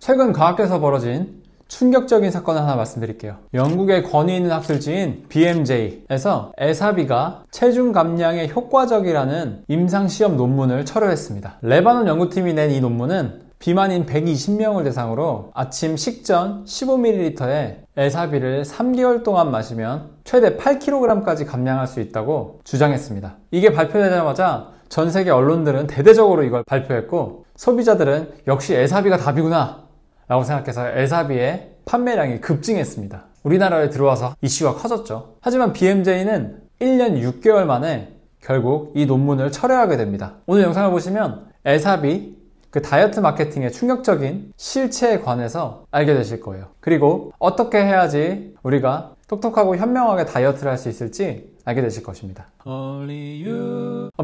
최근 과학계에서 벌어진 충격적인 사건 하나 말씀드릴게요. 영국의 권위 있는 학술지인 BMJ에서 에사비가 체중 감량에 효과적이라는 임상시험 논문을 철회했습니다. 레바논 연구팀이 낸 이 논문은 비만인 120명을 대상으로 아침 식전 15ml의 에사비를 3개월 동안 마시면 최대 8kg까지 감량할 수 있다고 주장했습니다. 이게 발표되자마자 전 세계 언론들은 대대적으로 이걸 발표했고, 소비자들은 역시 에사비가 답이구나 라고 생각해서 에사비의 판매량이 급증했습니다. 우리나라에 들어와서 이슈가 커졌죠. 하지만 BMJ는 1년 6개월 만에 결국 이 논문을 철회하게 됩니다. 오늘 영상을 보시면 에사비, 그 다이어트 마케팅의 충격적인 실체에 관해서 알게 되실 거예요. 그리고 어떻게 해야지 우리가 똑똑하고 현명하게 다이어트를 할 수 있을지 알게 되실 것입니다.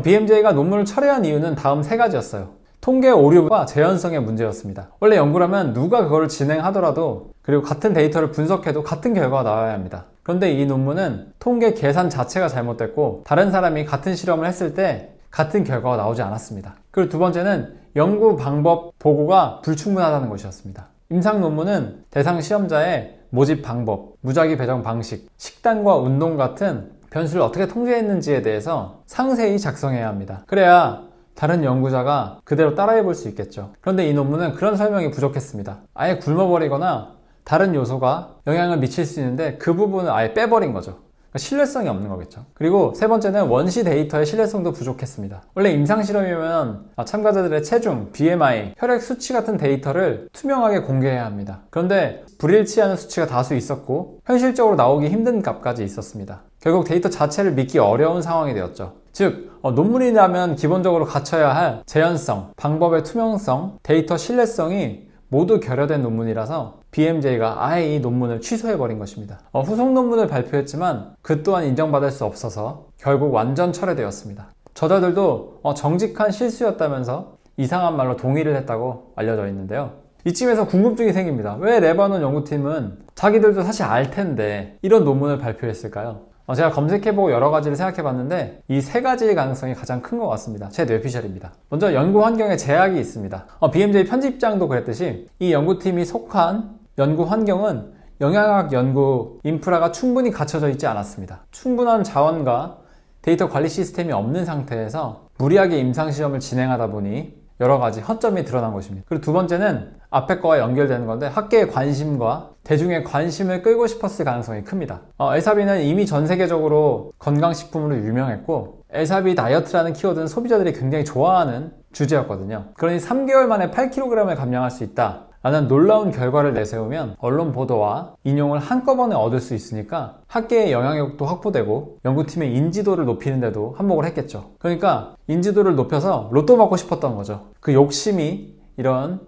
BMJ가 논문을 철회한 이유는 다음 3가지였어요. 통계 오류와 재현성의 문제였습니다. 원래 연구라면 누가 그걸 진행하더라도, 그리고 같은 데이터를 분석해도 같은 결과가 나와야 합니다. 그런데 이 논문은 통계 계산 자체가 잘못됐고, 다른 사람이 같은 실험을 했을 때 같은 결과가 나오지 않았습니다. 그리고 두 번째는 연구 방법 보고가 불충분하다는 것이었습니다. 임상 논문은 대상 시험자의 모집 방법, 무작위 배정 방식, 식단과 운동 같은 변수를 어떻게 통제했는지에 대해서 상세히 작성해야 합니다. 그래야 다른 연구자가 그대로 따라해 볼 수 있겠죠. 그런데 이 논문은 그런 설명이 부족했습니다. 아예 굶어버리거나 다른 요소가 영향을 미칠 수 있는데 그 부분을 아예 빼버린 거죠. 그러니까 신뢰성이 없는 거겠죠. 그리고 세 번째는 원시 데이터의 신뢰성도 부족했습니다. 원래 임상실험이면 참가자들의 체중, BMI, 혈액 수치 같은 데이터를 투명하게 공개해야 합니다. 그런데 불일치하는 수치가 다수 있었고, 현실적으로 나오기 힘든 값까지 있었습니다. 결국 데이터 자체를 믿기 어려운 상황이 되었죠. 즉, 논문이라면 기본적으로 갖춰야 할 재현성, 방법의 투명성, 데이터 신뢰성이 모두 결여된 논문이라서 BMJ가 아예 이 논문을 취소해버린 것입니다. 후속 논문을 발표했지만 그 또한 인정받을 수 없어서 결국 완전 철회되었습니다. 저자들도 정직한 실수였다면서 이상한 말로 동의를 했다고 알려져 있는데요. 이쯤에서 궁금증이 생깁니다. 왜 레바논 연구팀은 자기들도 사실 알 텐데 이런 논문을 발표했을까요? 제가 검색해보고 여러 가지를 생각해봤는데 이 3가지의 가능성이 가장 큰 것 같습니다. 제 뇌피셜입니다. 먼저 연구 환경에 제약이 있습니다. BMJ 편집장도 그랬듯이 이 연구팀이 속한 연구 환경은 영양학 연구 인프라가 충분히 갖춰져 있지 않았습니다. 충분한 자원과 데이터 관리 시스템이 없는 상태에서 무리하게 임상시험을 진행하다 보니 여러 가지 허점이 드러난 것입니다. 그리고 두 번째는 앞에 거와 연결되는 건데, 학계의 관심과 대중의 관심을 끌고 싶었을 가능성이 큽니다. 에사비는 이미 전 세계적으로 건강식품으로 유명했고, 에사비 다이어트라는 키워드는 소비자들이 굉장히 좋아하는 주제였거든요. 그러니 3개월 만에 8kg을 감량할 수 있다 라는 놀라운 결과를 내세우면 언론 보도와 인용을 한꺼번에 얻을 수 있으니까 학계의 영향력도 확보되고 연구팀의 인지도를 높이는 데도 한몫을 했겠죠. 그러니까 인지도를 높여서 로또 받고 싶었던 거죠. 그 욕심이 이런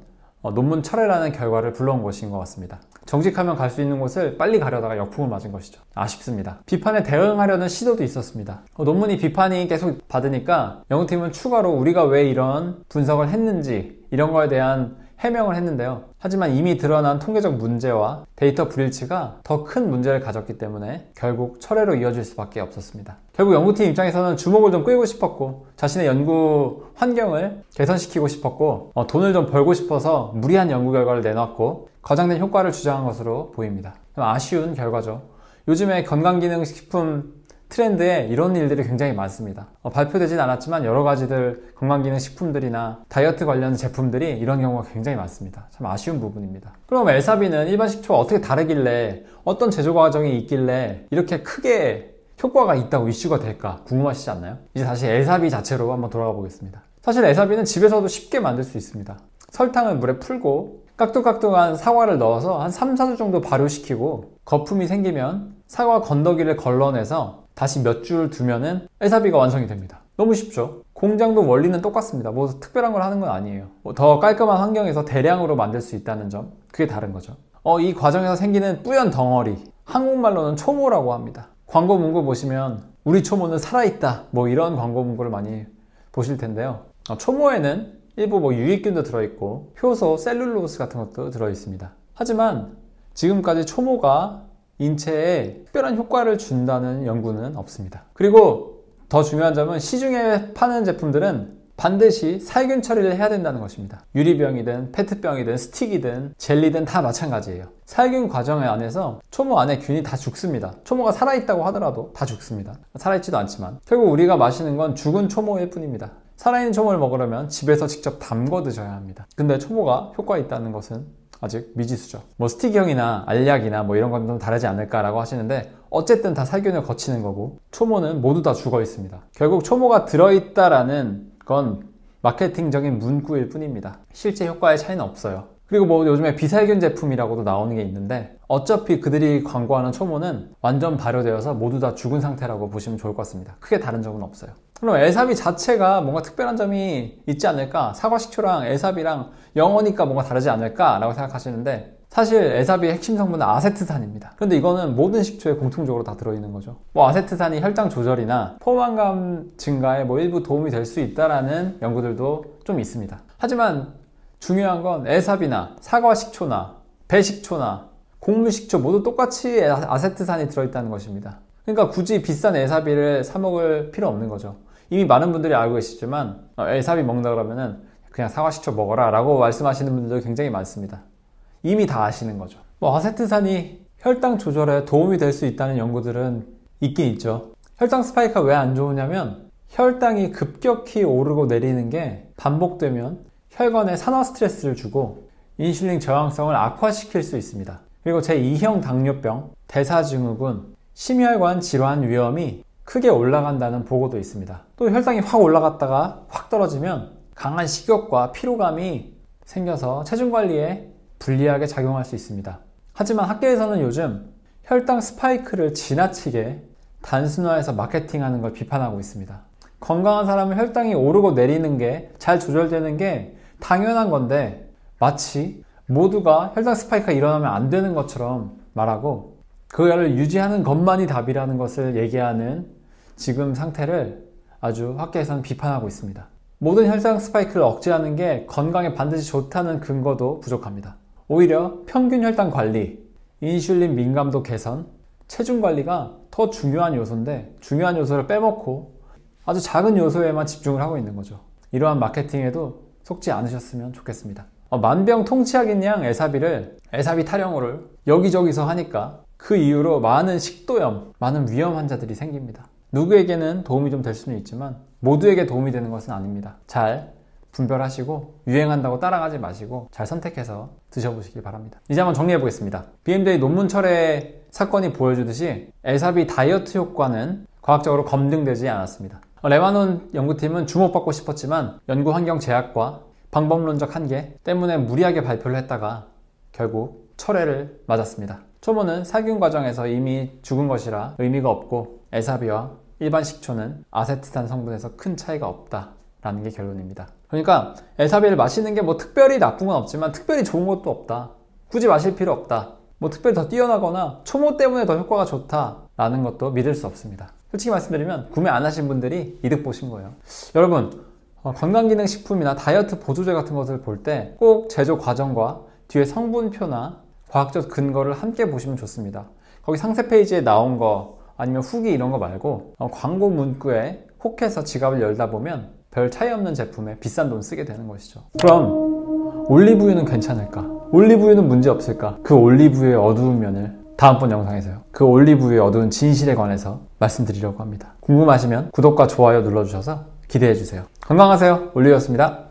논문 철회라는 결과를 불러온 것인 것 같습니다. 정직하면 갈 수 있는 곳을 빨리 가려다가 역풍을 맞은 것이죠. 아쉽습니다. 비판에 대응하려는 시도도 있었습니다. 논문이 비판이 계속 받으니까 연구팀은 추가로 우리가 왜 이런 분석을 했는지 이런 거에 대한 해명을 했는데요. 하지만 이미 드러난 통계적 문제와 데이터 불일치가 더 큰 문제를 가졌기 때문에 결국 철회로 이어질 수밖에 없었습니다. 결국 연구팀 입장에서는 주목을 좀 끌고 싶었고, 자신의 연구 환경을 개선시키고 싶었고, 돈을 좀 벌고 싶어서 무리한 연구 결과를 내놨고 과장된 효과를 주장한 것으로 보입니다. 아쉬운 결과죠. 요즘에 건강기능식품 트렌드에 이런 일들이 굉장히 많습니다. 발표되진 않았지만 여러 가지들 건강기능식품들이나 다이어트 관련 제품들이 이런 경우가 굉장히 많습니다. 참 아쉬운 부분입니다. 그럼 에사비는 일반 식초와 어떻게 다르길래, 어떤 제조 과정이 있길래 이렇게 크게 효과가 있다고 이슈가 될까 궁금하시지 않나요? 이제 다시 에사비 자체로 한번 돌아가 보겠습니다. 사실 에사비는 집에서도 쉽게 만들 수 있습니다. 설탕을 물에 풀고 깍둑깍둑한 사과를 넣어서 한 3, 4주 정도 발효시키고 거품이 생기면 사과 건더기를 걸러내서 다시 몇 줄 두면은 에사비가 완성이 됩니다. 너무 쉽죠? 공장도 원리는 똑같습니다. 뭐 특별한 걸 하는 건 아니에요. 더 깔끔한 환경에서 대량으로 만들 수 있다는 점, 그게 다른 거죠. 이 과정에서 생기는 뿌연 덩어리, 한국말로는 초모라고 합니다. 광고 문구 보시면 우리 초모는 살아있다, 뭐 이런 광고 문구를 많이 보실 텐데요. 초모에는 일부 유익균도 들어있고 효소, 셀룰로스 같은 것도 들어있습니다. 하지만 지금까지 초모가 인체에 특별한 효과를 준다는 연구는 없습니다. 그리고 더 중요한 점은 시중에 파는 제품들은 반드시 살균 처리를 해야 된다는 것입니다. 유리병이든 페트병이든 스틱이든 젤리든 다 마찬가지예요. 살균 과정 안에서 초모 안에 균이 다 죽습니다. 초모가 살아있다고 하더라도 다 죽습니다. 살아있지도 않지만 결국 우리가 마시는 건 죽은 초모일 뿐입니다. 살아있는 초모를 먹으려면 집에서 직접 담궈 드셔야 합니다. 근데 초모가 효과가 있다는 것은 아직 미지수죠. 스틱형이나 알약이나 이런 건 좀 다르지 않을까라고 하시는데 어쨌든 다 살균을 거치는 거고 초모는 모두 다 죽어 있습니다. 결국 초모가 들어있다라는 건 마케팅적인 문구일 뿐입니다. 실제 효과의 차이는 없어요. 그리고 요즘에 비살균 제품이라고도 나오는 게 있는데 어차피 그들이 광고하는 초모는 완전 발효되어서 모두 다 죽은 상태라고 보시면 좋을 것 같습니다. 크게 다른 점은 없어요. 그럼 에사비 자체가 뭔가 특별한 점이 있지 않을까? 사과식초랑 에사비랑 영어니까 뭔가 다르지 않을까? 라고 생각하시는데 사실 에사비의 핵심 성분은 아세트산입니다. 그런데 이거는 모든 식초에 공통적으로 다 들어있는 거죠. 아세트산이 혈당 조절이나 포만감 증가에 일부 도움이 될 수 있다라는 연구들도 좀 있습니다. 하지만 중요한 건 에사비나 사과식초나 배식초나 곡물식초 모두 똑같이 아세트산이 들어있다는 것입니다. 그러니까 굳이 비싼 에사비를 사 먹을 필요 없는 거죠. 이미 많은 분들이 알고 계시지만 에사비 먹는다 그러면은 그냥 사과식초 먹어라 라고 말씀하시는 분들도 굉장히 많습니다. 이미 다 아시는 거죠. 아세트산이 혈당 조절에 도움이 될 수 있다는 연구들은 있긴 있죠. 혈당 스파이크가 왜 안 좋으냐면 혈당이 급격히 오르고 내리는 게 반복되면 혈관에 산화 스트레스를 주고 인슐린 저항성을 악화시킬 수 있습니다. 그리고 제2형 당뇨병, 대사증후군, 심혈관 질환 위험이 크게 올라간다는 보고도 있습니다. 또 혈당이 확 올라갔다가 확 떨어지면 강한 식욕과 피로감이 생겨서 체중 관리에 불리하게 작용할 수 있습니다. 하지만 학계에서는 요즘 혈당 스파이크를 지나치게 단순화해서 마케팅하는 걸 비판하고 있습니다. 건강한 사람은 혈당이 오르고 내리는 게 잘 조절되는 게 당연한 건데 마치 모두가 혈당 스파이크가 일어나면 안 되는 것처럼 말하고 그거를 유지하는 것만이 답이라는 것을 얘기하는 지금 상태를 아주 학계에서는 비판하고 있습니다. 모든 혈당 스파이크를 억제하는 게 건강에 반드시 좋다는 근거도 부족합니다. 오히려 평균 혈당 관리, 인슐린 민감도 개선, 체중 관리가 더 중요한 요소인데 중요한 요소를 빼먹고 아주 작은 요소에만 집중을 하고 있는 거죠. 이러한 마케팅에도 속지 않으셨으면 좋겠습니다. 만병통치약인 양 에사비 타령을 여기저기서 하니까 그 이후로 많은 식도염, 많은 위험 환자들이 생깁니다. 누구에게는 도움이 좀 될 수는 있지만 모두에게 도움이 되는 것은 아닙니다. 잘 분별하시고 유행한다고 따라가지 마시고 잘 선택해서 드셔보시길 바랍니다. 이제 한번 정리해 보겠습니다. BMJ 논문 철회 사건이 보여주듯이 에사비 다이어트 효과는 과학적으로 검증되지 않았습니다. 레바논 연구팀은 주목받고 싶었지만 연구 환경 제약과 방법론적 한계 때문에 무리하게 발표를 했다가 결국 철회를 맞았습니다. 초모는 살균 과정에서 이미 죽은 것이라 의미가 없고 에사비와 일반 식초는 아세트산 성분에서 큰 차이가 없다라는 게 결론입니다. 그러니까 에사비를 마시는 게 특별히 나쁜 건 없지만 특별히 좋은 것도 없다. 굳이 마실 필요 없다. 특별히 더 뛰어나거나 초모 때문에 더 효과가 좋다라는 것도 믿을 수 없습니다. 솔직히 말씀드리면 구매 안 하신 분들이 이득 보신 거예요. 여러분 건강기능식품이나 다이어트 보조제 같은 것을 볼 때 꼭 제조 과정과 뒤에 성분표나 과학적 근거를 함께 보시면 좋습니다. 거기 상세 페이지에 나온 거 아니면 후기 이런 거 말고 광고 문구에 혹해서 지갑을 열다 보면 별 차이 없는 제품에 비싼 돈 쓰게 되는 것이죠. 그럼 올리브유는 괜찮을까? 올리브유는 문제 없을까? 그 올리브유의 어두운 면을 다음번 영상에서요. 그 올리브유의 어두운 진실에 관해서 말씀드리려고 합니다. 궁금하시면 구독과 좋아요 눌러주셔서 기대해주세요. 건강하세요. 올리브였습니다.